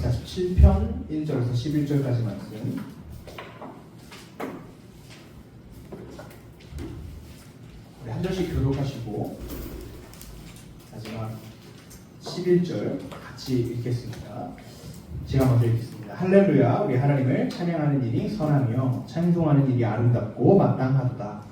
147편 1절에서 11절까지 말씀. 우리 한 절씩 교독하시고 마지막 11절 같이 읽겠습니다. 제가 먼저 읽겠습니다. 할렐루야. 우리 하나님을 찬양하는 일이 선하며 찬송하는 일이 아름답고 마땅하도다.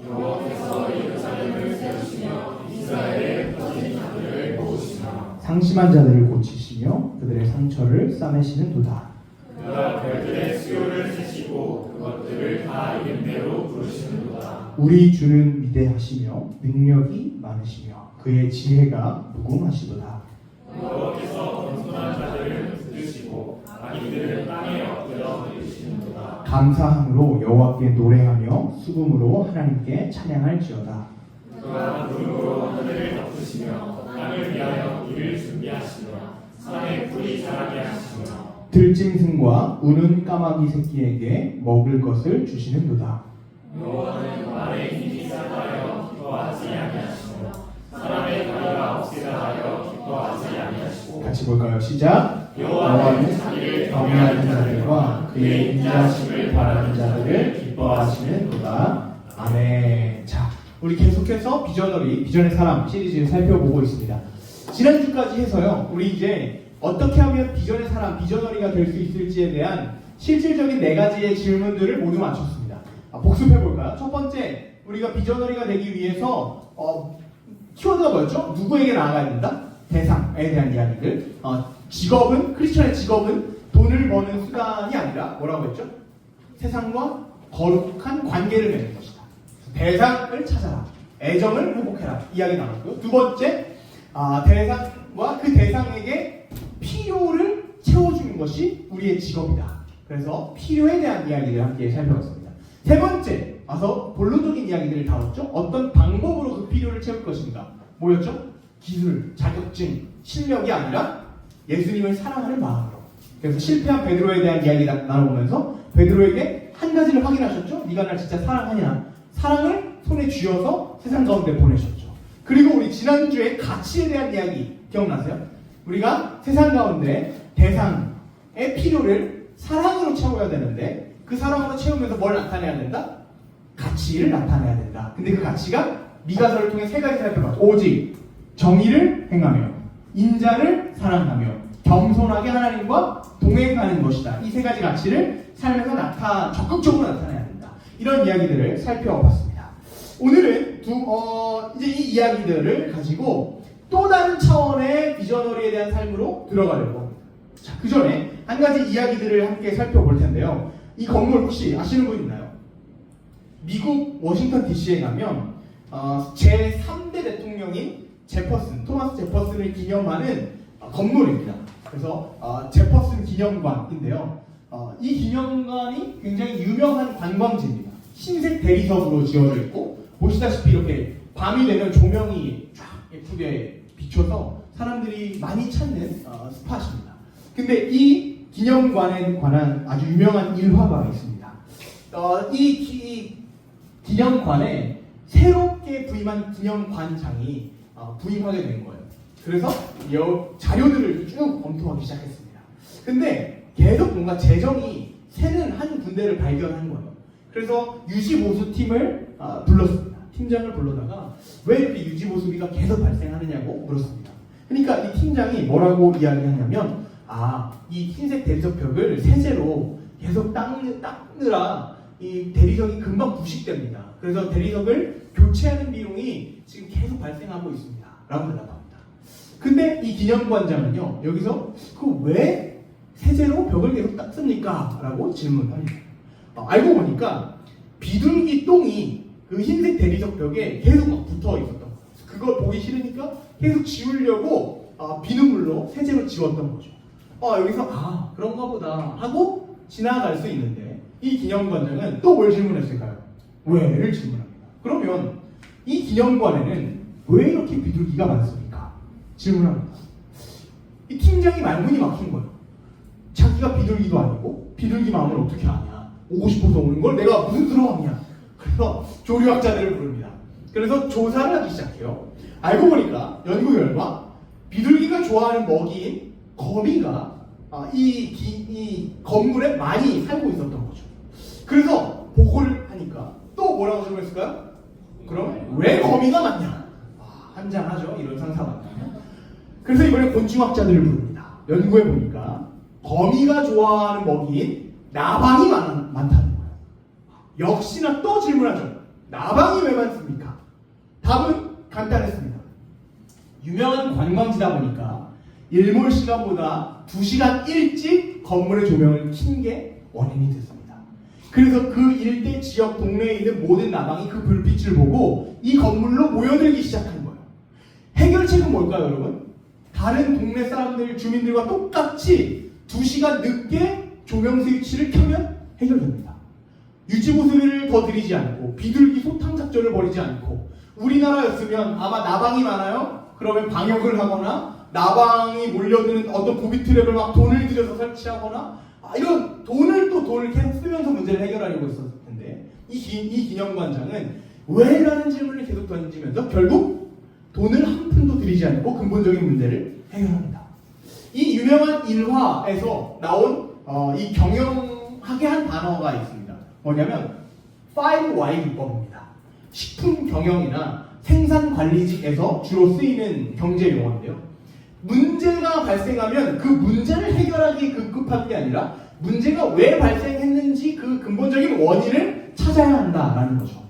여호와께서 예루살렘을 세우시며 이스라엘의 퍼진 자들을 모으시며 상심한 자들을 고치시며 그들의 상처를 싸매시는 도다. 그가 별들의 수요를 세시고 그것들을 다 이름 대로 부르시는도다. 우리 주는 위대하시며 능력이 많으시며 그의 지혜가 무궁하시도다. 여호와께서 겸손한 자들을 붙드시고 악인들을 땅에 엎드려 버리시는도다. 감사함으로 여호와께 노래하며 수금으로 하나님께 찬양할지어다. 그가 구름으로 하늘을 덮으시며 땅을 위하여 이를 준비하시며 산에 풀이 자라게 하시며 들짐승과 우는 까마귀 새끼에게 먹을 것을 주시는도다. 여호와는 말에 힘이 쌓여 기뻐하지 아니하시며 사람의 다리가 없으라 하여 기뻐하지 아니하시고 같이 볼까요? 시작. 여호와는 자기를 경외하는 자들과 그의 인자하심을 바라는 자들을 기뻐하시는도다. 아멘. 자, 우리 계속해서 비전의 사람 시리즈를 살펴보고 있습니다. 지난주까지 해서요, 우리 이제 어떻게 하면 비전의 사람, 비저너리가 될 수 있을지에 대한 실질적인 4가지의 질문들을 모두 맞췄습니다. 복습해볼까요? 첫 번째, 우리가 비저너리가 되기 위해서 키워드가 뭐였죠? 누구에게 나아가야 된다? 대상에 대한 이야기들. 직업은, 크리스천의 직업은 돈을 버는 수단이 아니라 뭐라고 했죠? 세상과 거룩한 관계를 맺는 것이다. 대상을 찾아라. 애정을 회복해라. 이야기 나눴고요. 두 번째, 대상과 그 대상에게 필요를 채워주는 것이 우리의 직업이다. 그래서 필요에 대한 이야기를 함께 살펴봤습니다. 세 번째, 와서 본론적인 이야기들을 다뤘죠. 어떤 방법으로 그 필요를 채울 것인가. 뭐였죠? 기술, 자격증, 실력이 아니라 예수님을 사랑하는 마음으로. 그래서 실패한 베드로에 대한 이야기 나눠보면서 베드로에게 한 가지를 확인하셨죠. 네가 날 진짜 사랑하냐. 사랑을 손에 쥐어서 세상 가운데 보내셨죠. 그리고 우리 지난주에 가치에 대한 이야기 기억나세요? 우리가 세상 가운데 대상의 필요를 사랑으로 채워야 되는데 그 사랑으로 채우면서 뭘 나타내야 된다? 가치를 나타내야 된다. 근데 그 가치가 미가서를 통해 3가지 살펴봤죠. 오직 정의를 행하며 인자를 사랑하며 겸손하게 하나님과 동행하는 것이다. 이 3가지 가치를 삶에서 적극적으로 나타내야 된다. 이런 이야기들을 살펴봤습니다. 오늘은 이제 이 이야기들을 가지고 또 다른 차원의 비저너리에 대한 삶으로 들어가려고 합니다. 자, 그 전에 한 가지 이야기들을 함께 살펴볼 텐데요. 이 건물 혹시 아시는 분 있나요? 미국 워싱턴 DC에 가면 제3대 대통령인 토마스 제퍼슨을 기념하는 건물입니다. 그래서 제퍼슨 기념관인데요. 이 기념관이 굉장히 유명한 관광지입니다. 흰색 대리석으로 지어져 있고 보시다시피 이렇게 밤이 되면 조명이 쫙 예쁘게 비춰서 사람들이 많이 찾는 스팟입니다. 근데 이 기념관에 관한 아주 유명한 일화가 있습니다. 이 기념관에 새롭게 부임한 기념관장이 부임하게 된 거예요. 그래서 자료들을 쭉 검토하기 시작했습니다. 근데 계속 뭔가 재정이 새는 한 군데를 발견한 거예요. 그래서 유지보수팀을 불렀습니다. 팀장을 불러다가 왜 이렇게 유지보수비가 계속 발생하느냐고 물었습니다. 그러니까 이 팀장이 뭐라고 이야기하냐면 이 흰색 대리석 벽을 세제로 계속 닦느라 이 대리석이 금방 부식됩니다. 그래서 대리석을 교체하는 비용이 지금 계속 발생하고 있습니다. 라고 대답합니다. 근데 이 기념관장은요, 여기서 왜 세제로 벽을 계속 닦습니까? 라고 질문합니다. 알고 보니까 비둘기 똥이 그 흰색 대리석 벽에 계속 막 붙어 있었던 거예요. 그걸 보기 싫으니까 계속 지우려고 비눗물로 세제로 지웠던 거죠. 여기서 그런가 보다 하고 지나갈 수 있는데 이 기념관장은 또 뭘 질문했을까요? 왜를 질문합니다. 그러면 이 기념관에는 왜 이렇게 비둘기가 많습니까? 질문합니다. 이 팀장이 말문이 막힌 거예요. 자기가 비둘기도 아니고 비둘기 마음을 어떻게 아냐? 오고 싶어서 오는 걸 내가 무슨 수로 아냐? 그래서 조류학자들을 부릅니다. 그래서 조사를 하기 시작해요. 알고 보니까 연구 결과 비둘기가 좋아하는 먹이인 거미가 이 건물에 많이 살고 있었던 거죠. 그래서 보고를 하니까 또 뭐라고 질문했을까요? 그럼 왜 거미가 많냐? 한장하죠. 이런 상사가. 그래서 이번에 곤충학자들을 부릅니다. 연구해 보니까 거미가 좋아하는 먹이인 나방이 많다는 거예요. 역시나 또 질문하죠. 나방이 왜 많습니까? 답은 간단했습니다. 유명한 관광지다 보니까 일몰 시간보다 2시간 일찍 건물의 조명을 킨 게 원인이 됐습니다. 그래서 그 일대 지역 동네에 있는 모든 나방이 그 불빛을 보고 이 건물로 모여들기 시작한 거예요. 해결책은 뭘까요, 여러분? 다른 동네 사람들, 주민들과 똑같이 2시간 늦게 조명 스위치를 켜면 해결됩니다. 유지보수를 더 들이지 않고 비둘기 소탕 작전을 벌이지 않고 우리나라였으면 아마 나방이 많아요? 그러면 방역을 하거나 나방이 몰려드는 어떤 부비 트랩을 막 돈을 들여서 설치하거나 이런 돈을 계속 쓰면서 문제를 해결하려고 했었을 텐데 이 기념관장은 왜? 라는 질문을 계속 던지면서 결국 돈을 한 푼도 들이지 않고 근본적인 문제를 해결합니다. 이 유명한 일화에서 나온 이 경영하게 한 단어가 있습니다. 뭐냐면 5Y 기법입니다. 식품 경영이나 생산 관리직에서 주로 쓰이는 경제 용어인데요. 문제가 발생하면 그 문제를 해결하기 급급한 게 아니라 문제가 왜 발생했는지 그 근본적인 원인을 찾아야 한다라는 거죠.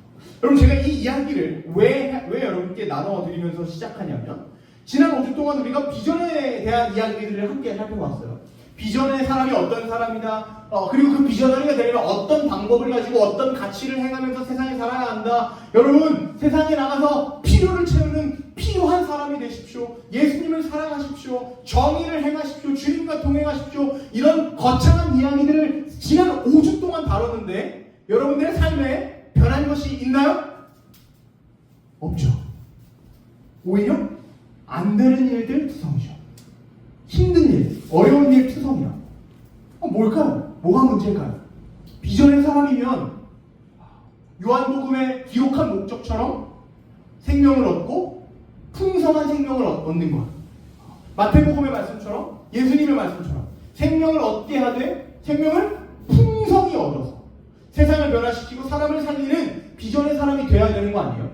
여러분 제가 이 이야기를 왜 여러분께 나눠드리면서 시작하냐면 지난 5주 동안 우리가 비전에 대한 이야기들을 함께 살펴봤어요. 비전의 사람이 어떤 사람이다. 그리고 그 비전어리가 되려면 어떤 방법을 가지고 어떤 가치를 행하면서 세상에 살아야 한다. 여러분 세상에 나가서 필요를 채우는 필요한 사람이 되십시오. 예수님을 사랑하십시오. 정의를 행하십시오. 주님과 동행하십시오. 이런 거창한 이야기들을 지난 5주 동안 다뤘는데 여러분들의 삶에 변한 것이 있나요? 없죠. 오히려 안 되는 일들 투성이죠. 힘든 일, 어려운 일 투성이야. 뭘까요? 뭐가 문제일까요? 비전의 사람이면 요한복음에 기록한 목적처럼 생명을 얻고 풍성한 생명을 얻는 것. 마태복음의 말씀처럼 예수님의 말씀처럼 생명을 얻게 하되 생명을 풍성히 얻어서 세상을 변화시키고 사람을 살리는 비전의 사람이 돼야 되는 거 아니에요?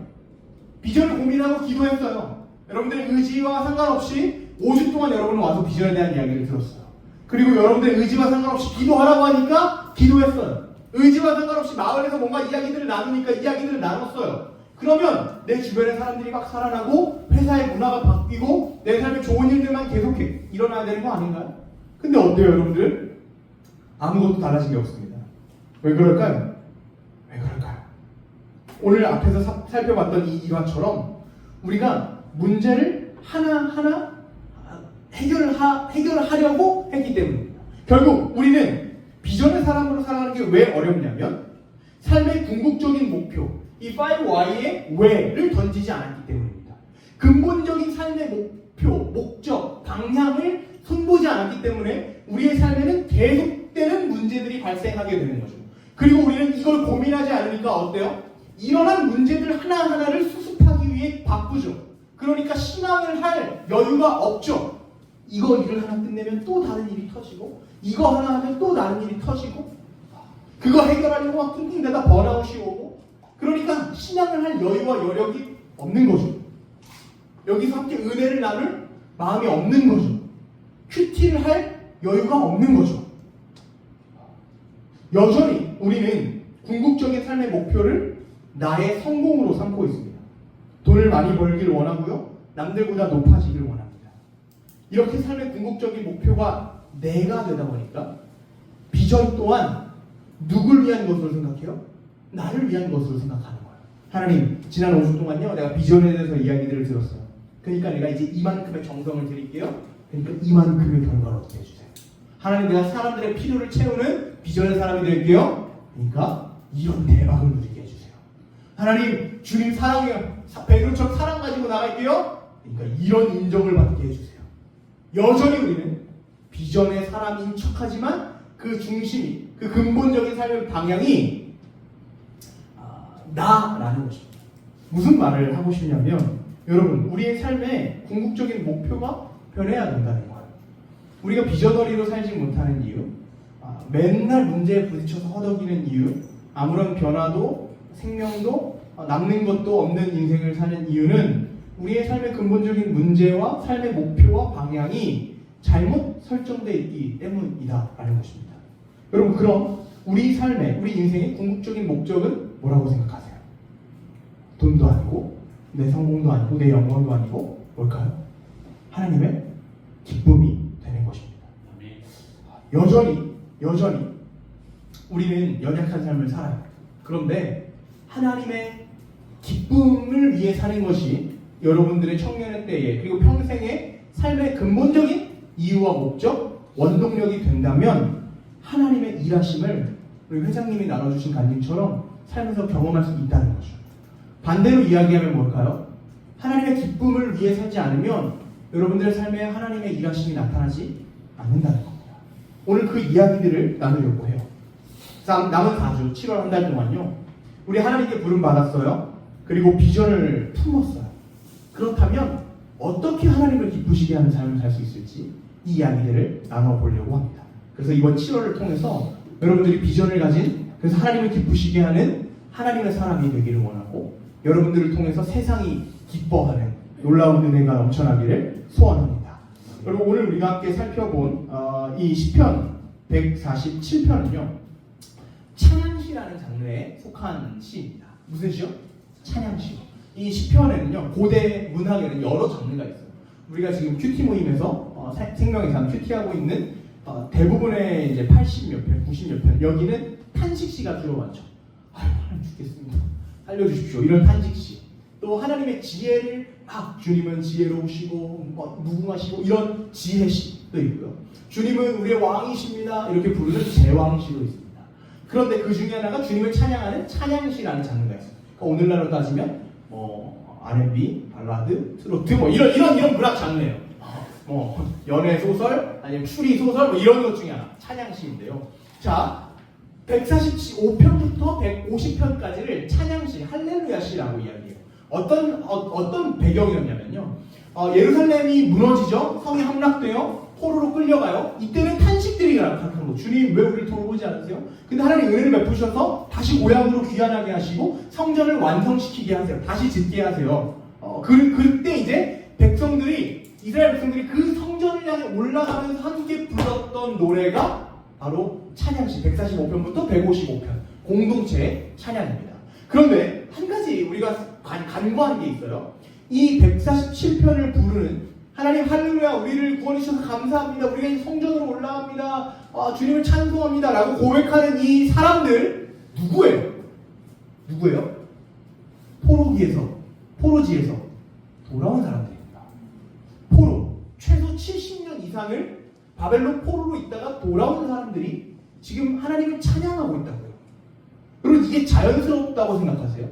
비전을 고민하고 기도했어요. 여러분들의 의지와 상관없이 5주 동안 여러분은 와서 비전에 대한 이야기를 들었어요. 그리고 여러분들의 의지와 상관없이 기도하라고 하니까 기도했어요. 의지와 상관없이 마을에서 뭔가 이야기들을 나누니까 이야기들을 나눴어요. 그러면 내 주변의 사람들이 막 살아나고 회사의 문화가 바뀌고 내 삶에 좋은 일들만 계속 일어나야 되는 거 아닌가요? 근데 어때요 여러분들? 아무것도 달라진 게 없습니다. 왜 그럴까요? 왜 그럴까요? 오늘 앞에서 살펴봤던 이 일화처럼 우리가 문제를 하나하나 해결하려고 했기 때문입니다. 결국 우리는 비전의 사람으로 살아가는 게 왜 어렵냐면 삶의 궁극적인 목표, 이 5Y의 왜를 던지지 않았기 때문입니다. 근본적인 삶의 목표, 목적, 방향을 손보지 않았기 때문에 우리의 삶에는 계속되는 문제들이 발생하게 되는 거죠. 그리고 우리는 이걸 고민하지 않으니까 어때요? 일어난 문제들 하나하나를 수습하기 위해 바쁘죠. 그러니까 신앙을 할 여유가 없죠. 이거 일을 하나 끝내면 또 다른 일이 터지고 이거 하나 하면 또 다른 일이 터지고 그거 해결하려고 막 끙끙대다 번아웃이 오고 그러니까 신앙을 할 여유와 여력이 없는 거죠. 여기서 함께 은혜를 나눌 마음이 없는 거죠. 큐티를 할 여유가 없는 거죠. 여전히 우리는 궁극적인 삶의 목표를 나의 성공으로 삼고 있습니다. 돈을 많이 벌기를 원하고요. 남들보다 높아지기를 원합니다. 이렇게 삶의 궁극적인 목표가 내가 되다 보니까 비전 또한 누굴 위한 것으로 생각해요? 나를 위한 것으로 생각하는 거예요. 하나님, 지난 5주 동안요 내가 비전에 대해서 이야기들을 들었어요. 그러니까 내가 이제 이만큼의 정성을 드릴게요. 그러니까 이만큼의 결과를 얻게 해주세요. 하나님, 내가 사람들의 필요를 채우는 비전의 사람이 될게요. 그러니까 이런 대박을 누리게 해주세요. 하나님, 주님 사랑해요. 베드로처럼 사랑 가지고 나갈게요. 그러니까 이런 인정을 받게 해주세요. 여전히 우리는 비전의 사람인 척하지만 그 중심이, 그 근본적인 삶의 방향이 나라는 것입니다. 무슨 말을 하고 싶냐면 여러분, 우리의 삶의 궁극적인 목표가 변해야 된다는 거예요. 우리가 비저너리로 살지 못하는 이유, 맨날 문제에 부딪혀서 허덕이는 이유, 아무런 변화도 생명도 남는 것도 없는 인생을 사는 이유는 우리의 삶의 근본적인 문제와 삶의 목표와 방향이 잘못 설정되어 있기 때문이다라는 것입니다. 여러분, 그럼 우리 삶의, 우리 인생의 궁극적인 목적은 뭐라고 생각하세요? 돈도 아니고 내 성공도 아니고 내 영광도 아니고 뭘까요? 하나님의 기쁨이 되는 것입니다. 여전히 우리는 연약한 삶을 살아요. 그런데 하나님의 기쁨을 위해 사는 것이 여러분들의 청년의 때에 그리고 평생의 삶의 근본적인 이유와 목적, 원동력이 된다면 하나님의 일하심을 우리 회장님이 나눠주신 간증처럼 삶에서 경험할 수 있다는 거죠. 반대로 이야기하면 뭘까요? 하나님의 기쁨을 위해 살지 않으면 여러분들의 삶에 하나님의 일하심이 나타나지 않는다는 겁니다. 오늘 그 이야기들을 나누려고 해요. 남은 4주, 7월 한 달 동안요, 우리 하나님께 부름 받았어요. 그리고 비전을 품었어요. 그렇다면 어떻게 하나님을 기쁘시게 하는 삶을 살 수 있을지 이 이야기들을 나눠보려고 합니다. 그래서 이번 7월을 통해서 여러분들이 비전을 가진, 그래서 하나님을 기쁘시게 하는 하나님의 사람이 되기를 원하고, 여러분들을 통해서 세상이 기뻐하는 놀라운 은혜가 넘쳐나기를 소원합니다. 여러분, 오늘 우리가 함께 살펴본 이 시편 147편은요 찬양시라는 장르에 속한 시입니다. 무슨 시요? 찬양시. 이 시편에는요 고대 문학에는 여러 장르가 있어요. 우리가 지금 큐티 모임에서 생명에서 큐티하고 있는 대부분의 이제 80몇 편, 90몇 편, 여기는 탄식시가 주로 많죠. 아유, 하나님 죽겠습니다, 살려주십시오, 이런 탄식시. 또 하나님의 지혜를 주님은 지혜로우시고 무궁하시고 이런 지혜시도 있고요. 주님은 우리의 왕이십니다, 이렇게 부르는 제왕시도 있습니다. 그런데 그 중에 하나가 주님을 찬양하는 찬양시라는 장르가 있어요. 그러니까 오늘날로 따지면 R&B, 발라드, 트로트 이런 문학 장르예요. 연애 소설, 아니면 추리 소설 이런 것 중에 하나 찬양시인데요. 자, 145편부터 150편까지를 찬양시, 할렐루야시라고 이야기해요. 어떤 배경이었냐면요, 예루살렘이 무너지죠. 성이 함락되어 포로로 끌려가요. 이때는 탄식들이 나타나는 거. 주님, 왜 우리를 돌보지 않으세요? 근데 하나님 은혜를 베푸셔서 다시 고향으로 귀환하게 하시고 성전을 완성시키게 하세요. 다시 짓게 하세요. 그때 이제 이스라엘 백성들이 그 성전을 향해 올라가면서 함께 불렀던 노래가 바로 찬양시 145편부터 155편 공동체 찬양입니다. 그런데 한 가지 우리가 간과한 게 있어요. 이 147편을 부르는 하나님 할렐루야, 우리를 구원해 주셔서 감사합니다, 우리가 이 성전으로 올라갑니다, 주님을 찬송합니다 라고 고백하는 이 사람들 누구예요? 포로지에서 돌아온 사람들입니다. 최소 70년 이상을 바벨론 포로로 있다가 돌아온 사람들이 지금 하나님을 찬양하고 있다고요. 여러분, 이게 자연스럽다고 생각하세요?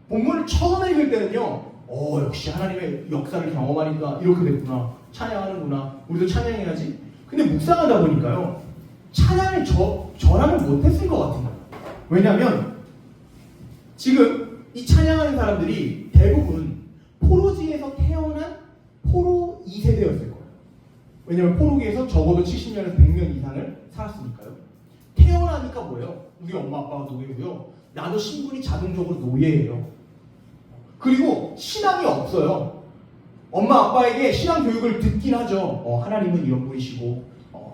본문을 처음 읽을 때는요, 역시 하나님의 역사를 경험하니까 이렇게 됐구나, 찬양하는구나, 우리도 찬양해야지. 근데 묵상하다 보니까요, 찬양을 저라면 못했을 것 같은 거예요. 왜냐하면 지금 이 찬양하는 사람들이 대부분 포로지에서 태어난 포로 2세대였을 거예요. 왜냐하면 포로기에서 적어도 70년에서 100년 이상을 살았으니까요. 태어나니까 뭐예요? 우리 엄마 아빠가 노예고요, 나도 신분이 자동적으로 노예예요. 그리고 신앙이 없어요. 엄마 아빠에게 신앙 교육을 듣긴 하죠. 하나님은 이런 분이시고,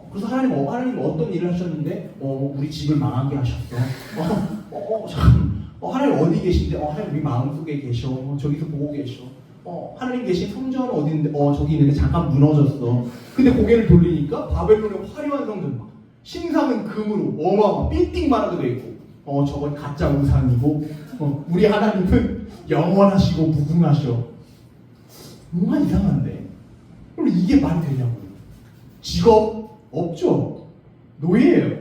그래서 하나님 어떤 일을 하셨는데 우리 집을 망하게 하셨어. 하나님 어디 계신데? 하나님 우리 마음속에 계셔. 저기서 보고 계셔. 하나님 계신 성전은 어디인데? 저기 있는데 잠깐 무너졌어. 근데 고개를 돌리니까 바벨론의 화려한 성전, 신상은 금으로 어마어마 빌딩만하게 돼 있고, 저건 가짜 우상이고, 우리 하나님은 영원하시고 무궁하셔. 뭔가 이상한데? 그럼 이게 말이 되냐고요. 직업 없죠. 노예예요.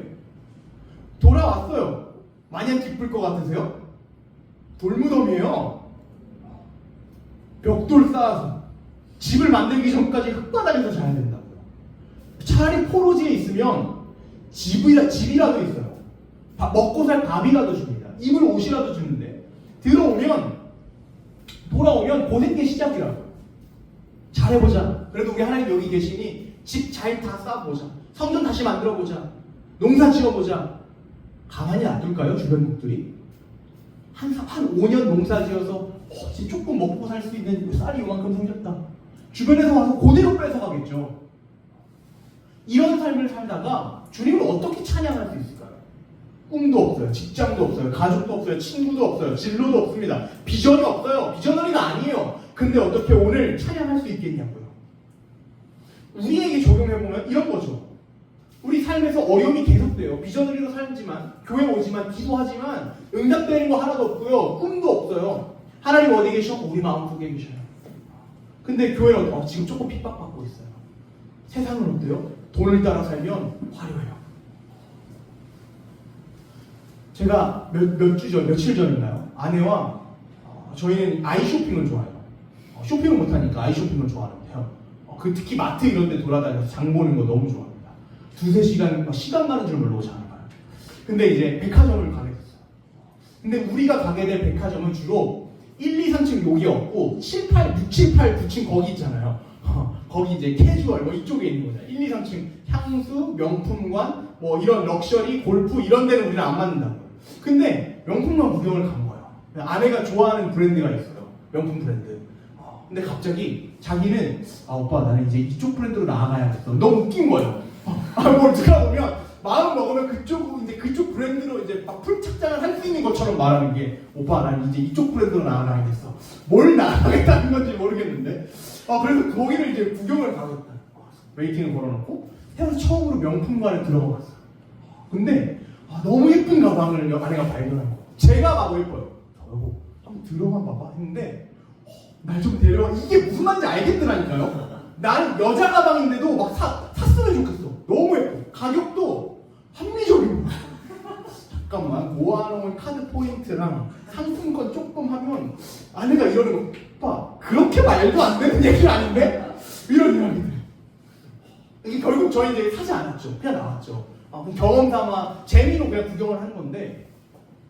돌아왔어요. 마냥 기쁠 것 같으세요? 돌무덤이에요. 벽돌 쌓아서 집을 만들기 전까지 흙바닥에서 자야 된다고요. 차라리 포로지에 있으면 집이라도 있어요. 먹고 살 밥이라도 줍니다. 입을 옷이라도 주는데, 돌아오면 고생의 시작이라고. 잘해보자. 그래도 우리 하나님 여기 계시니 집 잘 다 쌓아보자. 성전 다시 만들어보자. 농사 지어보자. 가만히 놔둘까요? 주변국들이? 한 5년 농사 지어서 이제 조금 먹고 살 수 있는 쌀이 요만큼 생겼다. 주변에서 와서 그대로 뺏어가겠죠. 이런 삶을 살다가 주님을 어떻게 찬양할 수 있을까요? 꿈도 없어요. 직장도 없어요. 가족도 없어요. 친구도 없어요. 진로도 없습니다. 비전이 없어요. 비전어리가 아니에요. 근데 어떻게 오늘 찬양할 수 있겠냐고요. 우리에게 적용해보면 이런 거죠. 우리 삶에서 어려움이 계속돼요. 비전어리로 살지만, 교회 오지만, 기도하지만 응답되는 거 하나도 없고요. 꿈도 없어요. 하나님 어디 계셔? 우리 마음속에 계셔요. 근데 교회는 지금 조금 핍박받고 있어요. 세상은 어때요? 돈을 따라 살면 화려해요. 제가 며칠 전인가요? 아내와 저희는 아이쇼핑을 좋아해요. 쇼핑을 못하니까 아이쇼핑을 좋아하는데요. 특히 마트 이런 데 돌아다녀서 장 보는 거 너무 좋아합니다. 2-3시간, 시간 가는 줄 모르고 장을 봐요. 근데 이제 백화점을 가게 됐어요. 근데 우리가 가게 될 백화점은 주로 1, 2, 3층 여기 없고 7, 8, 6, 7, 8, 9층 거기 있잖아요. 거기 이제 캐주얼 이쪽에 있는 거죠. 1, 2, 3층 향수, 명품관, 이런 럭셔리, 골프 이런 데는 우리는 안 맞는다고요. 근데 명품관 구경을 간 거예요. 아내가 좋아하는 브랜드가 있어요. 명품 브랜드. 근데 갑자기 자기는 오빠 나는 이제 이쪽 브랜드로 나아가야겠어. 너무 웃긴 거예요. 뭘 들어보면 마음 먹으면 그쪽 브랜드로 이제 막 풀착장을 할 수 있는 것처럼 말하는 게 오빠 나는 이제 이쪽 브랜드로 나아가야겠어. 뭘 나아가겠다는 건지 모르겠는데. 그래서 거기를 이제 구경을 가겠다. 웨이팅을 걸어놓고 새로 처음으로 명품관에 들어가 봤어요. 근데 너무 예쁜 가방을 아내가 발견한 거예요. 제가 봐도 예뻐요. 여보 한번 들어만 봐봐 했는데 날 좀 데려와. 이게 무슨 말인지 알겠더라니까요. 나는 여자 가방인데도 막 샀으면 좋겠어. 너무 예뻐. 가격도 합리적이고. 잠깐만 모아놓은 카드 포인트랑 상품권 조금 하면 아내가 이러는 거. 오빠 그렇게 말도 안 되는 얘기는 아닌데? 이런 생각이 들어요. 이게 결국 저희 이제 사지 않았죠. 그냥 나왔죠. 경험 삼아 재미로 그냥 구경을 한 건데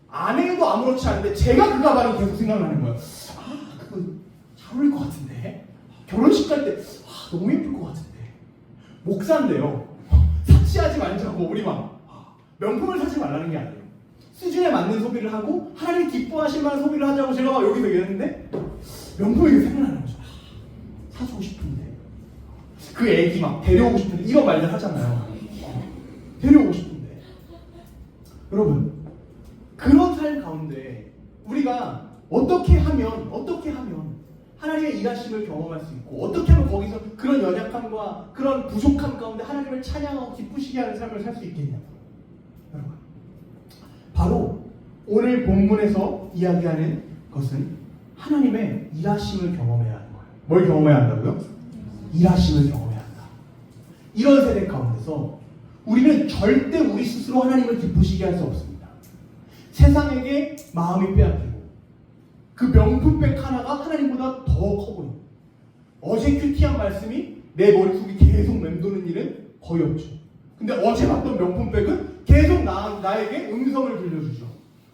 아내도 아무렇지 않은데 제가 그 가방이 계속 생각나는 거예요. 그거 잘 어울릴 것 같은데? 결혼식 갈 때 너무 예쁠 것 같은데? 목사인데요. 삭시하지 말자고 우리 명품을 사지 말라는 게 아니에요. 수준에 맞는 소비를 하고 하나님 기뻐하실 만한 소비를 하자고 제가 여기서 얘기했는데 명품이 생각나는 거죠. 사주고 싶은데 그 애기 데려오고 싶은데 이런 말들 하잖아요. 데려오고 싶은데 여러분 그런 삶 가운데 우리가 어떻게 하면 하나님의 일하심을 경험할 수 있고 어떻게 하면 거기서 그런 연약함과 그런 부족함 가운데 하나님을 찬양하고 기쁘시게 하는 삶을 살 수 있겠냐고요. 여러분 바로 오늘 본문에서 이야기하는 것은 하나님의 일하심을 경험해야 하는 거예요. 뭘 경험해야 한다고요? 일하심을 경험해야 한다. 이런 세대 가운데서 우리는 절대 우리 스스로 하나님을 기쁘시게 할 수 없습니다. 세상에게 마음이 빼앗기고 그 명품백 하나가 하나님보다 더 커 보여요. 어제 큐티한 말씀이 내 머릿속에 계속 맴도는 일은 거의 없죠. 근데 어제 봤던 명품백은 계속 나에게 음성을 들려주죠.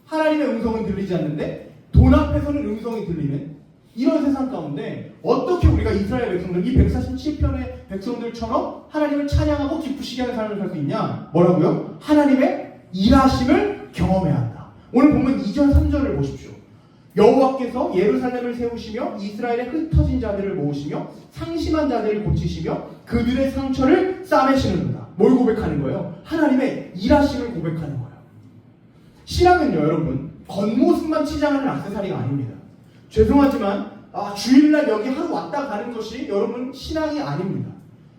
하나님의 음성은 들리지 않는데 돈 앞에서는 음성이 들리는 이런 세상 가운데 어떻게 우리가 이스라엘 백성들, 이 147편의 백성들처럼 하나님을 찬양하고 기쁘시게 하는 삶을 살 수 있냐? 뭐라고요? 하나님의 일하심을 경험해야 한다. 오늘 보면 2절, 3절을 보십시오. 여호와께서 예루살렘을 세우시며 이스라엘의 흩어진 자들을 모으시며 상심한 자들을 고치시며 그들의 상처를 싸매시는구나. 뭘 고백하는 거예요? 하나님의 일하심을 고백하는 거예요. 신앙은요 여러분 겉모습만 치장하는 액세서리가 아닙니다. 죄송하지만 주일날 여기 하루 왔다 가는 것이 여러분 신앙이 아닙니다.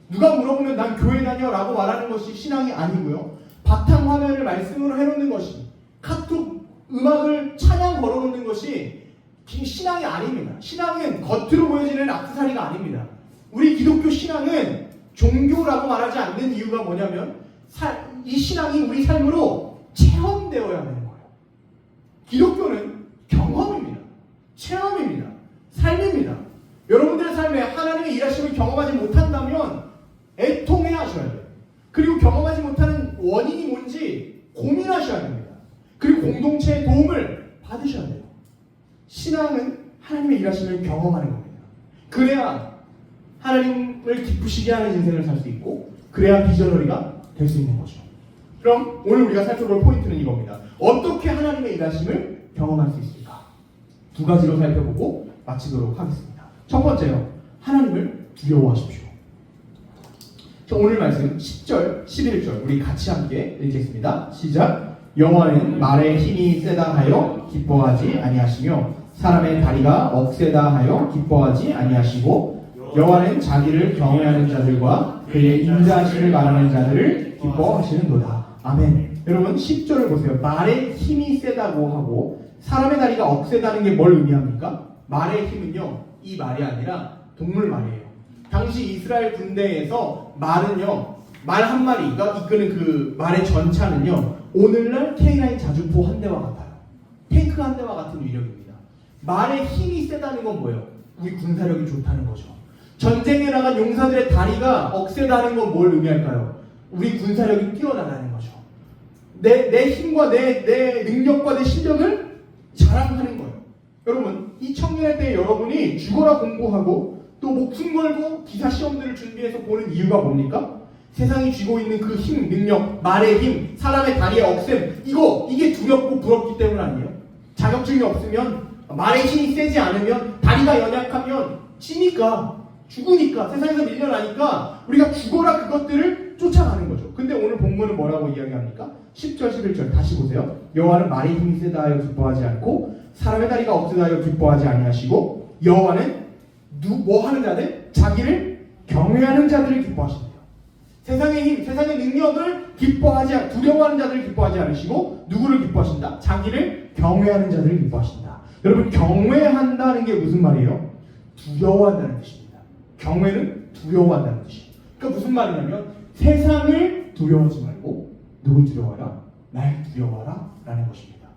누가 물어보면 난 교회 다녀 라고 말하는 것이 신앙이 아니고요. 바탕화면을 말씀으로 해놓는 것이 카톡 음악을 찬양 걸어놓는 것이 신앙이 아닙니다. 신앙은 겉으로 보여지는 액세서리가 아닙니다. 우리 기독교 신앙은 종교라고 말하지 않는 이유가 뭐냐면 이 신앙이 우리 삶으로 체험되어야 하는 거예요. 기독교는 경험입니다. 체험입니다. 삶입니다. 여러분들의 삶에 하나님의 일하심을 경험하지 못한다면 애통해 하셔야 돼요. 그리고 경험하지 못하는 원인이 뭔지 고민하셔야 됩니다. 그리고 공동체의 도움을 받으셔야 돼요. 신앙은 하나님의 일하심을 경험하는 겁니다. 그래야 하나님을 기쁘시게 하는 인생을 살 수 있고 그래야 비저너리가 될 수 있는 거죠. 그럼 오늘 우리가 살펴볼 포인트는 이겁니다. 어떻게 하나님의 일하심을 경험할 수 있을까? 두 가지로 살펴보고 마치도록 하겠습니다. 첫 번째요. 하나님을 두려워하십시오. 자, 오늘 말씀 10절, 11절 우리 같이 함께 읽겠습니다. 시작. 여호와는 말에 힘이 세다 하여 기뻐하지 아니하시며 사람의 다리가 억세다 하여 기뻐하지 아니하시고 여호와는 자기를 경외하는 자들과 그의 인자하심을 말하는 자들을 기뻐하시는도다. 아멘. 여러분 10절을 보세요. 말에 힘이 세다고 하고 사람의 다리가 억세다는 게 뭘 의미합니까? 말의 힘은요, 이 말이 아니라 동물 말이에요. 당시 이스라엘 군대에서 말은요, 말 한 마리가 이끄는 그 말의 전차는요, 오늘날 K9 자주포 한 대와 같아요. 탱크 한 대와 같은 위력입니다. 말의 힘이 세다는 건 뭐예요? 우리 군사력이 좋다는 거죠. 전쟁에 나간 용사들의 다리가 억세다는 건 뭘 의미할까요? 우리 군사력이 뛰어나다는 거죠. 내 힘과 내 능력과 내 실력을 자랑하는 거예요. 여러분, 이 청년의 때 여러분이 죽어라 공부하고 또 목숨 걸고 기사 시험들을 준비해서 보는 이유가 뭡니까? 세상이 쥐고 있는 그 힘, 능력, 말의 힘, 사람의 다리의 억셈, 이게 두렵고 부럽기 때문 아니에요? 자격증이 없으면, 말의 힘이 세지 않으면, 다리가 연약하면 지니까, 죽으니까, 세상에서 밀려나니까 우리가 죽어라 그것들을 쫓아가는 거죠. 근데 오늘 본문은 뭐라고 이야기합니까? 10절, 11절 다시 보세요. 여호와는 말의 힘이 세다 하여 기뻐하지 않고 사람의 다리가 억세다 하여 기뻐하지 아니하시고 여호와는 뭐 하는 자들? 자기를 경외하는 자들을 기뻐하신대요. 세상의 힘, 세상의 능력을 두려워하는 자들을 기뻐하지 않으시고 누구를 기뻐하신다? 자기를 경외하는 자들을 기뻐하신다. 여러분, 경외한다는 게 무슨 말이에요? 두려워한다는 뜻입니다. 경외는 두려워한다는 뜻이에요. 그러니까 무슨 말이냐면 세상을 두려워하지 말고 누굴 두려워하라? 날 두려워하라 라는 것입니다.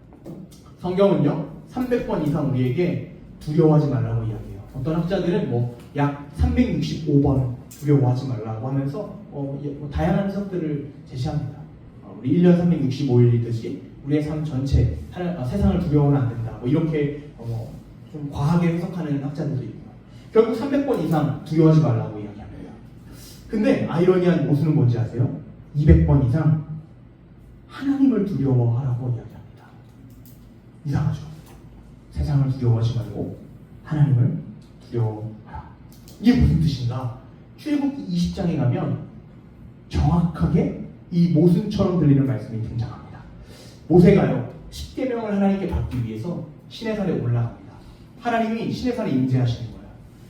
성경은요 300번 이상 우리에게 두려워하지 말라고 이야기해요. 어떤 학자들은 약 365번 두려워하지 말라고 하면서 다양한 해석들을 제시합니다. 우리 1년 365일이듯이 우리의 삶 전체 세상을 두려워하면 안 된다. 이렇게 좀 과하게 해석하는 학자들도 있고요. 결국 300번 이상 두려워하지 말라고 이야기합니다. 근데 아이러니한 모순은 뭔지 아세요? 200번 이상 하나님을 두려워하라고 이야기합니다. 이상하죠? 세상을 두려워하지 말고 하나님을 두려워하라. 이게 무슨 뜻인가? 출애굽기 20장에 가면 정확하게 이 모순처럼 들리는 말씀이 등장합니다. 모세가요 10계명을 하나님께 받기 위해서 시내산에 올라갑니다. 하나님이 시내산에 임재하시는 거예요.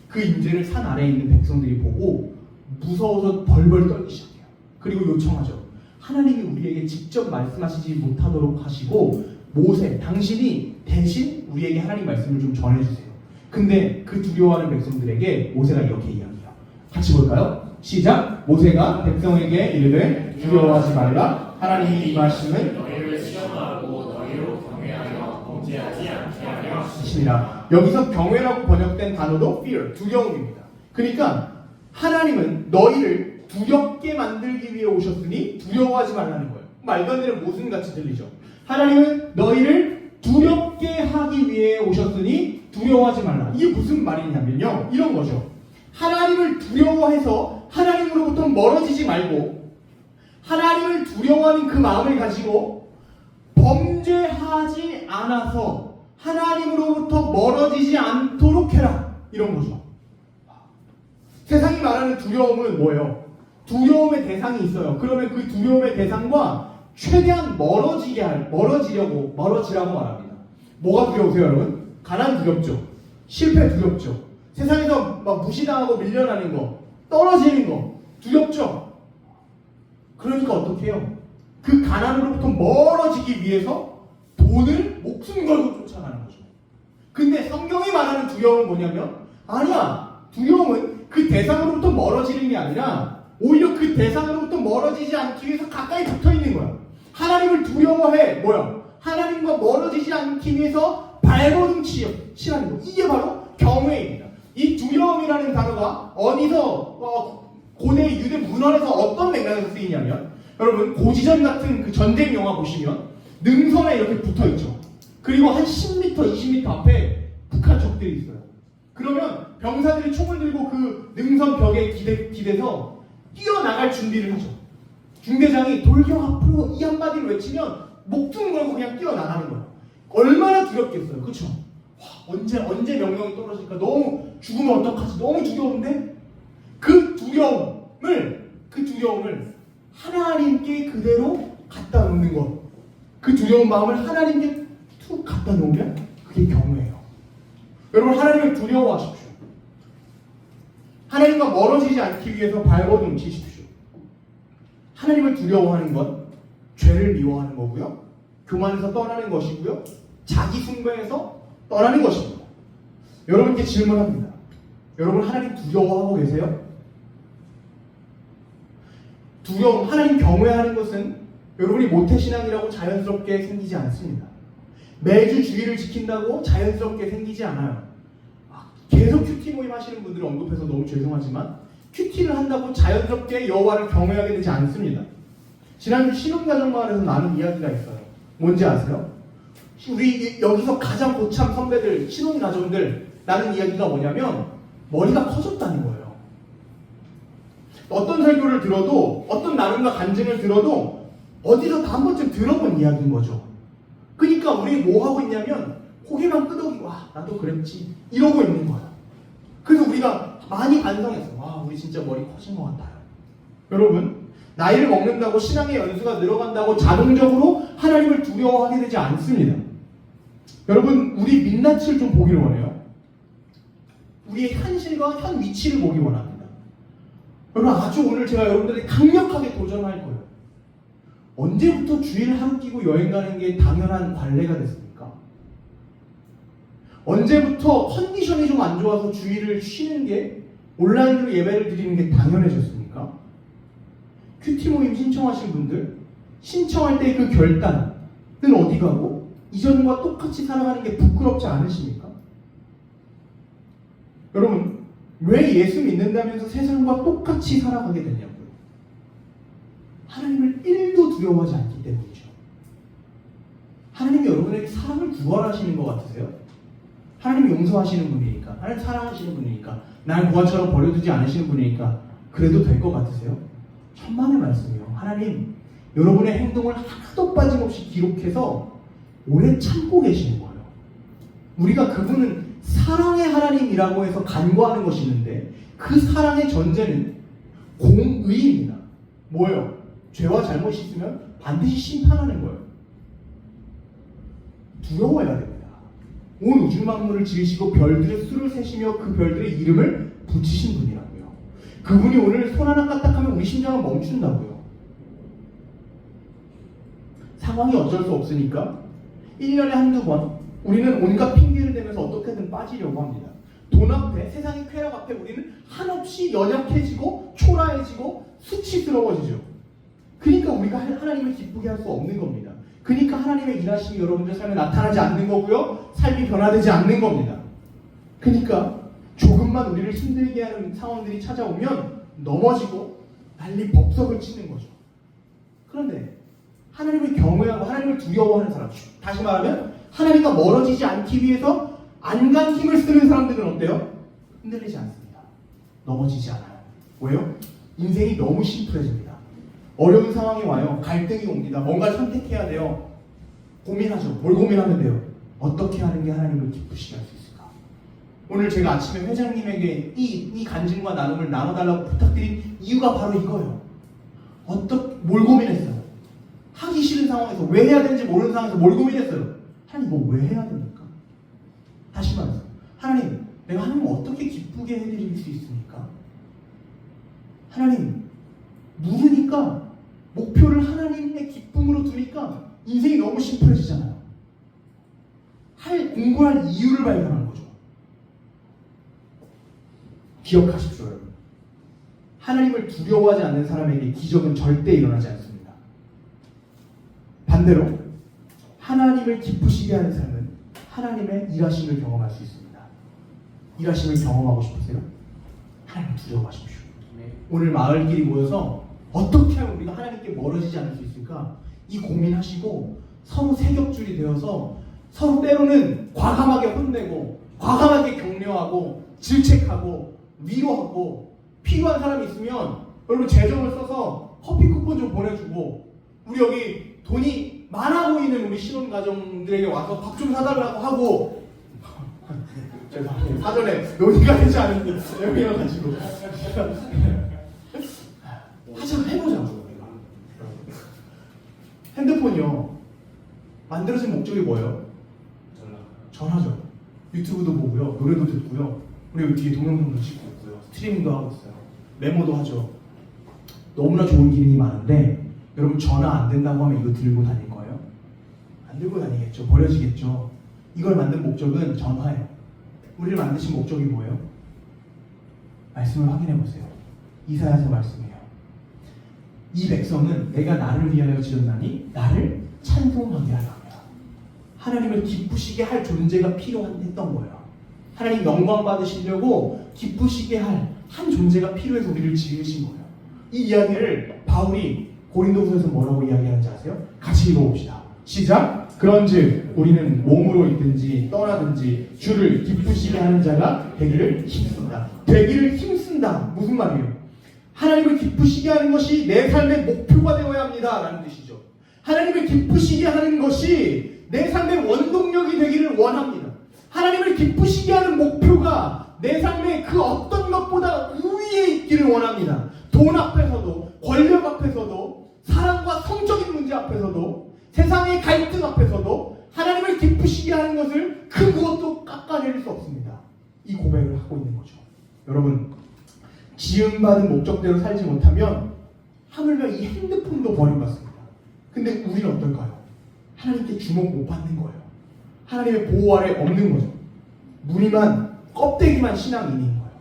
그 임재를 산 아래에 있는 백성들이 보고 무서워서 벌벌 떨기 시작해요. 그리고 요청하죠. 하나님이 우리에게 직접 말씀하시지 못하도록 하시고 모세, 당신이 대신 우리에게 하나님 말씀을 좀 전해주세요. 근데 그 두려워하는 백성들에게 모세가 이렇게 이야기해요. 같이 볼까요? 시작! 모세가 백성에게 이르되 두려워하지 말라. 하나님이 이 말씀은 너희를 시험하고 너희로 경외하여 범죄하지 않게 하려 하십니다. 여기서 경외라고 번역된 단어도 fear, 두려움입니다. 그러니까 하나님은 너희를 두렵게 만들기 위해 오셨으니 두려워하지 말라는 거예요. 말도 안 되는 모순같이 들리죠. 하나님은 너희를 두렵게 하기 위해 오셨으니 두려워하지 말라. 이게 무슨 말이냐면요, 이런 거죠. 하나님을 두려워해서 하나님으로부터 멀어지지 말고 하나님을 두려워하는 그 마음을 가지고 범죄하지 않아서 하나님으로부터 멀어지지 않도록 해라. 이런 거죠. 세상이 말하는 두려움은 뭐예요? 두려움의 대상이 있어요. 그러면 그 두려움의 대상과 최대한 멀어지라고 말합니다. 뭐가 두려우세요, 여러분? 가난 두렵죠. 실패 두렵죠. 세상에서 막 무시당하고 밀려나는 거, 떨어지는 거 두렵죠. 그러니까 어떻게 해요? 그 가난으로부터 멀어지기 위해서 돈을 목숨 걸고 쫓아가는 거죠. 근데 성경이 말하는 두려움은 뭐냐면, 아니야, 두려움은 그 대상으로부터 멀어지는 게 아니라 오히려 그 대상으로부터 멀어지지 않기 위해서 가까이 붙어 있는 거야. 하나님을 두려워해. 하나님과 멀어지지 않기 위해서 발버둥 치라는 거. 이게 바로 경외입니다. 이 두려움이라는 단어가 어디서 고대 유대 문헌에서 어떤 맥락에서 쓰이냐면, 여러분 고지전 같은 그 전쟁 영화 보시면 능선에 이렇게 붙어 있죠. 그리고 한 10m, 20m 앞에 북한 적들이 있어요. 그러면 병사들이 총을 들고 그 능선 벽에 기대서 뛰어나갈 준비를 하죠. 중대장이 돌격 앞으로 이 한마디를 외치면 목숨 걸고 그냥 뛰어나가는 거예요. 얼마나 두렵겠어요. 그쵸? 와, 언제 명령이 떨어질까? 너무 죽으면 어떡하지? 너무 두려운데? 그 두려움을 하나님께 그대로 갖다 놓는 것. 그 두려운 마음을 하나님께 툭 갖다 놓으면 그게 경외예요. 여러분, 하나님을 두려워하십시오. 하나님과 멀어지지 않기 위해서 발버둥치십시오. 하나님을 두려워하는 건 죄를 미워하는 거고요. 교만에서 떠나는 것이고요. 자기 숭배에서 떠나는 것입니다. 여러분께 질문합니다. 여러분, 하나님 두려워하고 계세요? 하나님 경외하는 것은 여러분이 모태신앙이라고 자연스럽게 생기지 않습니다. 매주 주일을 지킨다고 자연스럽게 생기지 않아요. 계속 큐티 모임 하시는 분들을 언급해서 너무 죄송하지만 큐티를 한다고 자연스럽게 여호와를 경외하게 되지 않습니다. 지난주 신혼가정마을에서 나눈 이야기가 있어요. 뭔지 아세요? 우리 여기서 가장 고참 선배들, 신혼가정들 나눈 이야기가 뭐냐면 머리가 커졌다는 거예요. 어떤 설교를 들어도, 어떤 나눔과 간증을 들어도 어디서 다 한 번쯤 들어본 이야기인 거죠. 그러니까 우리 뭐 하고 있냐면 고개만 끄덕이고 와 나도 그랬지 이러고 있는 거야. 그래서 우리가 많이 반성했어. 와 우리 진짜 머리 커진 것 같아요. 여러분, 나이를 먹는다고 신앙의 연수가 늘어간다고 자동적으로 하나님을 두려워하게 되지 않습니다. 여러분, 우리 민낯을 좀 보기를 원해요. 우리의 현실과 현 위치를 보기 원합니다. 여러분, 아주 오늘 제가 여러분들에게 강력하게 도전할 거예요. 언제부터 주일 하루 끼고 여행 가는 게 당연한 관례가 됐습니까? 언제부터 컨디션이 좀 안 좋아서 주일을 쉬는 게, 온라인으로 예배를 드리는 게 당연해졌습니까? 큐티 모임 신청하신 분들, 신청할 때 그 결단은 어디 가고 이전과 똑같이 살아가는 게 부끄럽지 않으십니까? 여러분, 왜 예수 믿는다면서 세상과 똑같이 살아가게 되냐고요? 하나님을 1도 두려워하지 않기 때문이죠. 하나님이 여러분에게 사랑을 구걸하시는 것 같으세요? 하나님이 용서하시는 분이니까, 하나님 사랑하시는 분이니까, 나를 무화처럼 버려두지 않으시는 분이니까 그래도 될 것 같으세요? 천만의 말씀이요. 하나님, 여러분의 행동을 하나도 빠짐없이 기록해서 오래 참고 계시는 거예요. 우리가 그분은 사랑의 하나님이라고 해서 간구하는 것이 있는데 그 사랑의 전제는 공의입니다. 뭐예요? 죄와 잘못이 있으면 반드시 심판하는 거예요. 두려워해야 됩니다. 온 우주 만물을 지으시고 별들의 수를 세시며 그 별들의 이름을 붙이신 분이라고요. 그분이 오늘 손 하나 까딱하면 우리 심장을 멈춘다고요. 상황이 어쩔 수 없으니까 1년에 한두 번 우리는 온갖 핑계를 대면서 어떻게든 빠지려고 합니다. 돈 앞에, 세상의 쾌락 앞에 우리는 한없이 연약해지고 초라해지고 수치스러워지죠. 그러니까 우리가 하나님을 기쁘게 할 수 없는 겁니다. 그러니까 하나님의 일하심이 여러분들 삶에 나타나지 않는 거고요. 삶이 변화되지 않는 겁니다. 그러니까 조금만 우리를 힘들게 하는 상황들이 찾아오면 넘어지고 난리 법석을 치는 거죠. 그런데 하나님을 경외하고 하나님을 두려워하는 사람, 다시 말하면 하나님과 멀어지지 않기 위해서 안간 힘을 쓰는 사람들은 어때요? 흔들리지 않습니다. 넘어지지 않아요. 왜요? 인생이 너무 심플해집니다. 어려운 상황이 와요. 갈등이 옵니다. 뭔가를 선택해야 돼요. 고민하죠. 뭘 고민하면 돼요? 어떻게 하는 게 하나님을 기쁘시게 할 수 있을까? 오늘 제가 아침에 회장님에게 이 간증과 나눔을 나눠달라고 부탁드린 이유가 바로 이거예요. 뭘 고민했어요? 하기 싫은 상황에서 왜 해야 되는지 모르는 상황에서 뭘 고민했어요? 하나님 뭐 왜 해야 됩니까? 다시 말해서 하나님, 내가 하나님을 어떻게 기쁘게 해드릴 수 있습니까? 하나님, 물으니까 목표를 하나님의 기쁨으로 두니까 인생이 너무 심플해지잖아요. 공부할 이유를 발견하는 거죠. 기억하십시오, 여러분. 하나님을 두려워하지 않는 사람에게 기적은 절대 일어나지 않습니다. 반대로 하나님을 기쁘시게 하는 삶은 하나님의 일하심을 경험할 수 있습니다. 일하심을 경험하고 싶으세요? 하나님을 두려워하십시오. 오늘 마을끼리 모여서 어떻게 하면 우리가 하나님께 멀어지지 않을 수 있을까? 이 고민하시고 서로 세격줄이 되어서 서로 때로는 과감하게 혼내고 과감하게 격려하고 질책하고 위로하고 필요한 사람이 있으면 여러분 재정을 써서 커피 쿠폰 좀 보내주고 우리 여기 돈이 많아 보이는 우리 신혼가정들에게 와서 밥 좀 사달라고 하고 죄송합니다. 사전에 논의가 되지 않은 내용이어가지고 하자 해보자. 핸드폰이요 만들어진 목적이 뭐예요? 전화죠. 유튜브도 보고요, 노래도 듣고요, 우리 여기 뒤에 동영상도 찍고 있고요, 스트리밍도 하고 있어요, 메모도 하죠. 너무나 좋은 기능이 많은데 여러분 전화 안 된다고 하면 이거 들고 다닐 거예요? 안 들고 다니겠죠. 버려지겠죠. 이걸 만든 목적은 전화예요. 우리를 만드신 목적이 뭐예요? 말씀을 확인해 보세요. 이사야서 말씀이에요. 이 백성은 내가 나를 위하여 지었나니 나를 찬송하게 하려 합니다. 하나님을 기쁘시게 할 존재가 필요했던 거예요. 하나님 영광 받으시려고 기쁘시게 할 한 존재가 필요해서 우리를 지으신 거예요. 이 이야기를 바울이 고린도후서에서 뭐라고 이야기하는지 아세요? 같이 읽어봅시다. 시작! 그런즉 우리는 몸으로 있든지 떠나든지 주를 기쁘시게 하는 자가 되기를 힘쓴다. 되기를 힘쓴다. 무슨 말이에요? 하나님을 기쁘시게 하는 것이 내 삶의 목표가 되어야 합니다 라는 뜻이죠. 하나님을 기쁘시게 하는 것이 내 삶의 원동력이 되기를 원합니다. 하나님을 기쁘시게 하는 목표가 내 삶의 그 어떤 것보다 우위에 있기를 원합니다. 돈 앞에서도, 권력 앞에서도, 사랑과 성적인 문제 앞에서도, 세상의 갈등 앞에서도 하나님을 기쁘시게 하는 것을 그 무엇도 깎아내릴 수 없습니다. 이 고백을 하고 있는 거죠. 여러분, 지음받은 목적대로 살지 못하면 하물며 이 핸드폰도 버림받습니다. 근데 우리는 어떨까요? 하나님께 주목 못 받는 거예요. 하나님의 보호 아래 없는 거죠. 무늬만 껍데기만 신앙인인 거예요.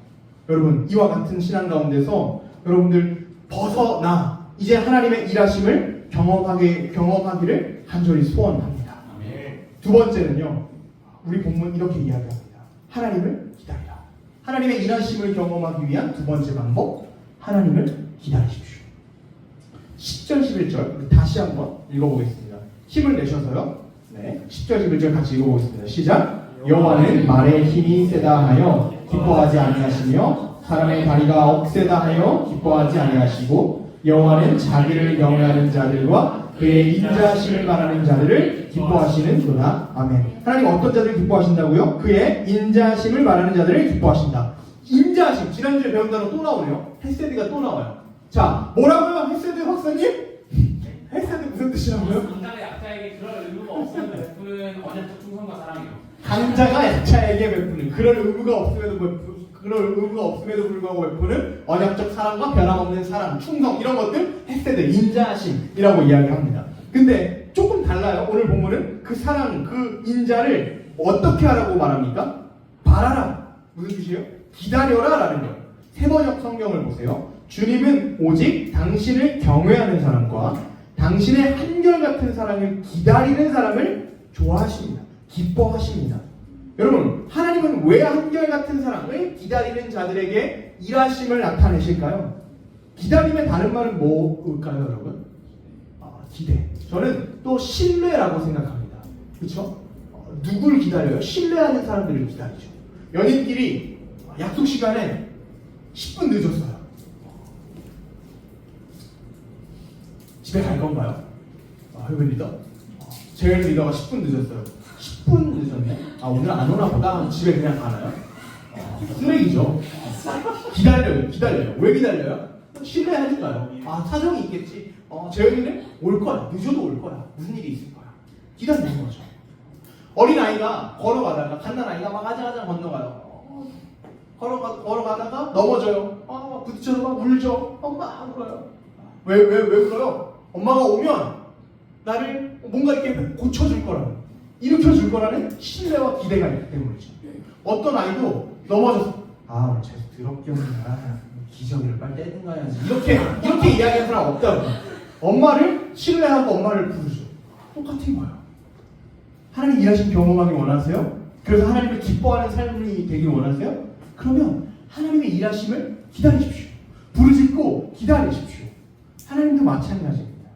여러분, 이와 같은 신앙 가운데서 여러분들 벗어나 이제 하나님의 일하심을 경험하기를 간절히 소원합니다. 두 번째는요, 우리 본문 이렇게 이야기합니다. 하나님을 기다리라. 하나님의 일하심을 경험하기 위한 두 번째 방법, 하나님을 기다리십시오. 10절 11절 다시 한번 읽어보겠습니다. 힘을 내셔서요. 네, 10절 11절 같이 읽어보겠습니다. 시작! 여호와는 말에 힘이 세다 하여 기뻐하지 아니하시며 사람의 다리가 억세다 하여 기뻐하지 아니하시고 여호와는 자기를 경외하는 자들과 그의 인자하심을 말하는 자들을 기뻐하시는구나. 아멘. 하나님 어떤 자들을 기뻐하신다고요? 그의 인자하심을 말하는 자들을 기뻐하신다. 인자하심, 지난주에 배운 단어 또 나오네요. 헤세드가 또 나와요. 자, 뭐라고요? 헤세드 박사님? 헤세드 무슨 뜻이라고요? 강자가 약자에게 그럴 의무가 없으면 베푸는 언약적 충성과 사랑이요. 강자가 약자에게 베푸는 그럴 의무가 없음에도 불구하고 베푸는 언약적 사랑과 변함없는 사랑, 충성 이런 것들 헤세드, 인자하심이라고 이야기합니다. 근데 조금 달라요. 오늘 본문은 그 사랑, 그 인자를 어떻게 하라고 말합니까? 바라라. 무슨 뜻이에요? 기다려라 라는 거예요. 세번역 성경을 보세요. 주님은 오직 당신을 경외하는 사람과 당신의 한결같은 사랑을 기다리는 사람을 좋아하십니다. 기뻐하십니다. 여러분, 하나님은 왜 한결같은 사랑, 왜 기다리는 자들에게 일하심을 나타내실까요? 기다림의 다른 말은 뭘까요, 여러분? 기대. 저는 또 신뢰라고 생각합니다. 그렇죠? 누굴 기다려요? 신뢰하는 사람들을 기다리죠. 연인끼리 약속 시간에 10분 늦었어요. 집에 갈 건가요? 왜 리더? 제일 리더가 10분 늦었어요. 10분 늦었네? 오늘 안 오나 보다. 집에 그냥 가나요? 쓰레기죠. 기다려요. 왜 기다려요? 신뢰하니까요. 사정이 있겠지. 재현이는 올 거야. 늦어도 올 거야. 무슨 일이 있을 거야. 기다리는 거죠. 어린아이가 걸어가다가, 갓난아이가 막 아장아장 건너가요. 걸어가다가 넘어져요. 부딪혀서 막 울죠. 엄마, 울어요. 왜 울어요? 엄마가 오면 나를 뭔가 이렇게 고쳐줄 거라고, 일으켜줄 거라는 신뢰와 기대가 있기 때문이죠. 어떤 아이도 넘어져서 오늘 재수 더럽게 온다. 기저귀를 빨리 떼든가 해야지. 이렇게 이야기하는 사람 없다고. 엄마를 신뢰하고 엄마를 부르죠. 똑같은 거예요. 하나님 일하신 경험하기 원하세요? 그래서 하나님을 기뻐하는 삶이 되길 원하세요? 그러면 하나님의 일하심을 기다리십시오. 부르짖고 기다리십시오. 하나님도 마찬가지입니다.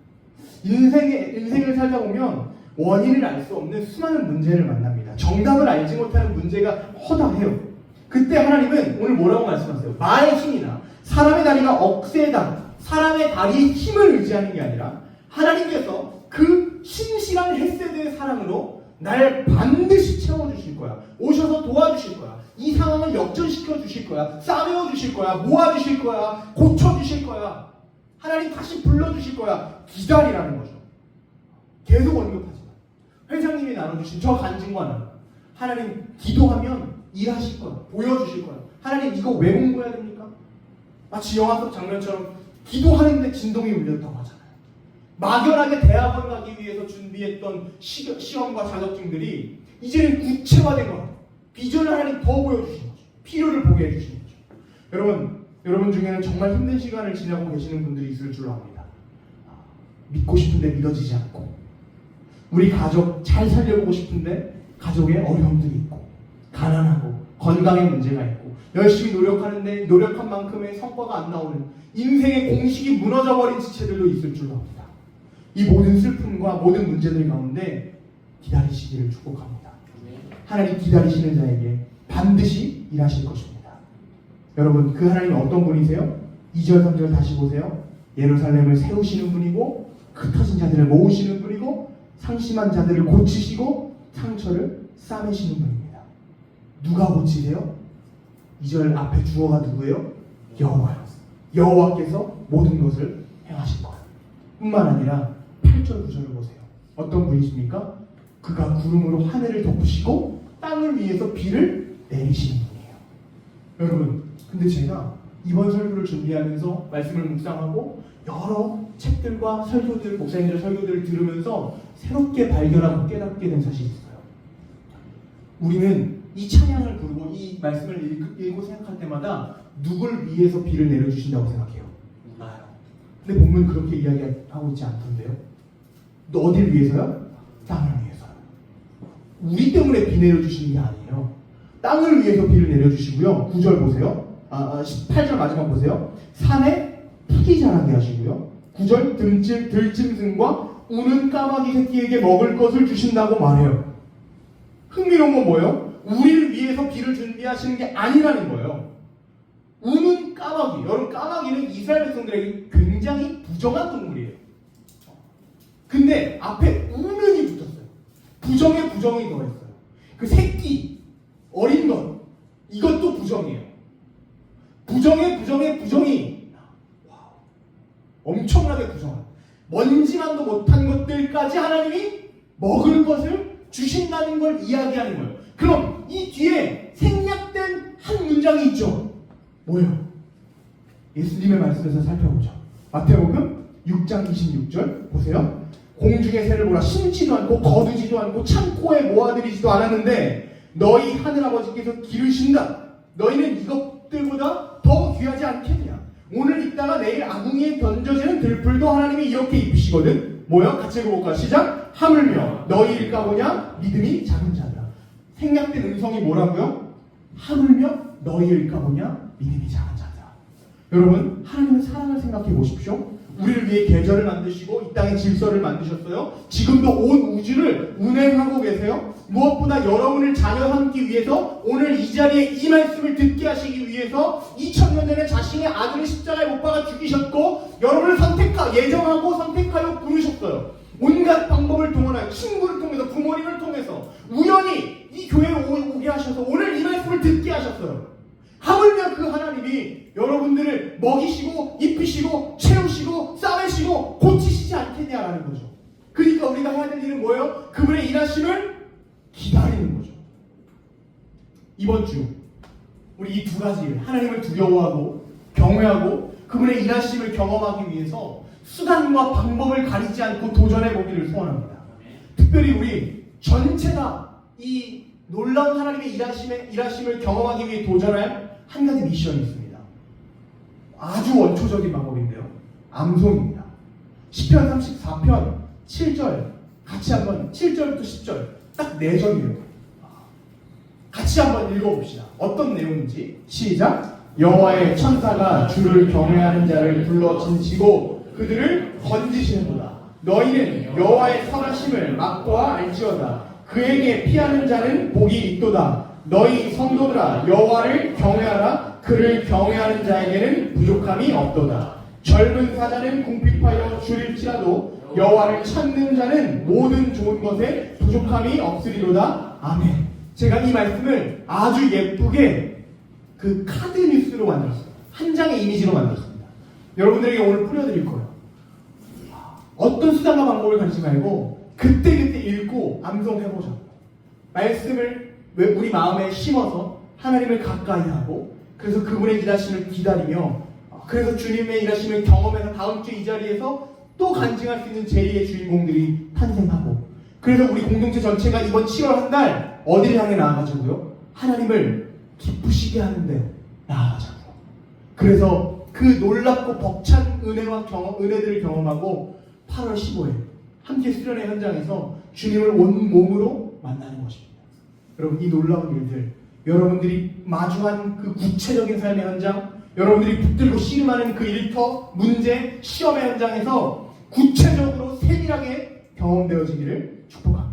인생을 살다 보면 원인을 알 수 없는 수많은 문제를 만납니다. 정답을 알지 못하는 문제가 허다해요. 그때 하나님은 오늘 뭐라고 말씀하세요? 마의 힘이나 사람의 다리가 억세다, 사람의 다리의 힘을 의지하는 게 아니라 하나님께서 그 신실한 헷세드의 사랑으로 날 반드시 채워주실 거야. 오셔서 도와주실 거야. 이 상황을 역전시켜 주실 거야. 싸매어 주실 거야. 모아주실 거야. 고쳐주실 거야. 하나님 다시 불러주실 거야. 기다리라는 거죠. 계속 언급하지 마. 회장님이 나눠주신 저 간증과는 하나님 기도하면 일하실 거야. 보여주실 거야. 하나님 이거 왜 공부해야 됩니까? 마치 영화 속 장면처럼 기도하는데 진동이 울렸다고 하잖아요. 막연하게 대학원 가기 위해서 준비했던 시험과 자격증들이 이제는 구체화된 거예요. 비전을 하나님 더 보여주신 거죠. 필요를 보게 해주신 거죠. 여러분 중에는 정말 힘든 시간을 지나고 계시는 분들이 있을 줄로 압니다. 믿고 싶은데 믿어지지 않고, 우리 가족 잘 살려보고 싶은데 가족에 어려움들이 있고, 가난하고 건강에 문제가 있고, 열심히 노력하는데 노력한 만큼의 성과가 안 나오는 인생의 공식이 무너져버린 지체들도 있을 줄로 압니다. 이 모든 슬픔과 모든 문제들 가운데 기다리시기를 축복합니다. 하나님 기다리시는 자에게 반드시 일하실 것입니다. 여러분, 그 하나님이 어떤 분이세요? 2절 3절 다시 보세요. 예루살렘을 세우시는 분이고, 흩어진 자들을 모으시는 분이고, 상심한 자들을 고치시고 상처를 싸매시는 분입니다. 누가 고치세요? 2절 앞에 주어가 누구예요? 여호와요. 여호와께서 모든 것을 행하실 거예요. 뿐만 아니라 8절 9절을 보세요. 어떤 분이십니까? 그가 구름으로 하늘을 덮으시고 땅을 위해서 비를 내리시는 분이에요. 여러분, 근데 제가 이번 설교를 준비하면서 말씀을 묵상하고 여러 책들과 설교들, 목사님들의 설교들을 들으면서 새롭게 발견하고 깨닫게 된 사실이 있어요. 우리는 이 찬양을 부르고 이 말씀을 읽고 생각할 때마다 누굴 위해서 비를 내려주신다고 생각해요? 나요. 근데 본문 그렇게 이야기하고 있지 않던데요? 너 어딜 위해서요? 땅을 위해서요. 우리 때문에 비 내려주시는 게 아니에요. 땅을 위해서 비를 내려주시고요. 9절 보세요. 18절 마지막 보세요. 산에 풀이 자라게 하시고요. 9절 들짐승과 우는 까마귀 새끼에게 먹을 것을 주신다고 말해요. 흥미로운 건 뭐예요? 우리를 위해서 비를 준비하시는 게 아니라는 거예요. 우는 까마귀. 여러분, 까마귀는 이스라엘 백성들에게 굉장히 부정한 동물이에요. 근데 앞에 우는이 붙었어요. 부정에 부정이 더했어요. 그 새끼, 어린 것, 이것도 부정이에요. 부정에 부정이 엄청나게 부정한, 먼지만도 못한 것들까지 하나님이 먹을 것을 주신다는 걸 이야기하는 거예요. 그럼 이 뒤에 생략된 한 문장이 있죠. 뭐예요? 예수님의 말씀에서 살펴보죠. 마태복음 6장 26절 보세요. 공중의 새를 보라, 심지도 않고 거두지도 않고 창고에 모아들이지도 않았는데 너희 하늘아버지께서 기르신다. 너희는 이것들보다 더 귀하지 않겠냐? 오늘 입다가 내일 아궁이에 던져지는 들풀도 하나님이 이렇게 입히시거든. 뭐요? 같이 읽어볼까? 시작! 하물며 너희일까 보냐? 믿음이 작은 자들아. 생략된 음성이 뭐라고요? 하물며 너희일까 보냐? 믿음이 작은 자들아. 여러분, 하나님의 사랑을 생각해 보십시오. 우리를 위해 계절을 만드시고 이 땅에 질서를 만드셨어요. 지금도 온 우주를 운행하고 계세요. 무엇보다 여러분을 자녀 삼기 위해서 오늘 이 자리에 이 말씀을 듣게 하시기 위해서 2000년 전에 자신의 아들을 십자가에 못 박아 죽이셨고 여러분을 예정하고 선택하여 부르셨어요. 온갖 방법을 동원하여 친구를 통해서, 부모님을 통해서 우연히 이 교회에 오게 하셔서 오늘 이 말씀을 듣게 하셨어요. 하물며 그 하나님이 여러분들을 먹이시고 입히시고 채우시고 싸매시고 고치시지 않겠냐라는 거죠. 그러니까 우리가 해야 될 일은 뭐예요? 그분의 일하심을 기다리는 거죠. 이번 주 우리 이 두 가지 일, 하나님을 두려워하고 경외하고 그분의 일하심을 경험하기 위해서 수단과 방법을 가리지 않고 도전해 보기를 소원합니다. 특별히 우리 전체가 이 놀라운 하나님의 일하심을 경험하기 위해 도전할 한 가지 미션이 있습니다. 아주 원초적인 방법인데요. 암송입니다. 시편 34편 7절 같이 한번 7절부터 10절 딱 4절이에요. 같이 한번 읽어봅시다. 어떤 내용인지 시작! 여호와의 천사가 주를 경외하는 자를 불러 진치고 그들을 건지시는도다. 너희는 여호와의 선하심을 맛보아 알지어다. 그에게 피하는 자는 복이 있도다. 너희 성도들아 여호와를 경외하라. 그를 경외하는 자에게는 부족함이 없도다. 젊은 사자는 궁핍하여 줄일지라도 여호와를 찾는 자는 모든 좋은 것에 부족함이 없으리로다. 아멘. 제가 이 말씀을 아주 예쁘게 그 카드 뉴스로 만들었어요. 한 장의 이미지로 만들었습니다. 여러분들에게 오늘 뿌려드릴 거예요. 어떤 수단과 방법을 가리지 말고 그때그때 읽고 암송해보자. 말씀을 우리 마음에 심어서 하나님을 가까이 하고, 그래서 그분의 일하심을 기다리며, 그래서 주님의 일하심을 경험해서 다음 주 이 자리에서 또 간증할 수 있는 제2의 주인공들이 탄생하고, 그래서 우리 공동체 전체가 이번 7월 한 달 어디를 향해 나아가자고요? 하나님을 기쁘시게 하는데 나아가자고요. 그래서 그 놀랍고 벅찬 은혜들을 경험하고 8월 15일 함께 수련회 현장에서 주님을 온 몸으로 만나는 것입니다. 여러분, 이 놀라운 일들, 여러분들이 마주한 그 구체적인 삶의 현장, 여러분들이 붙들고 씨름하는 그 일터, 문제, 시험의 현장에서 구체적으로 세밀하게 경험되어지기를 축복합니다.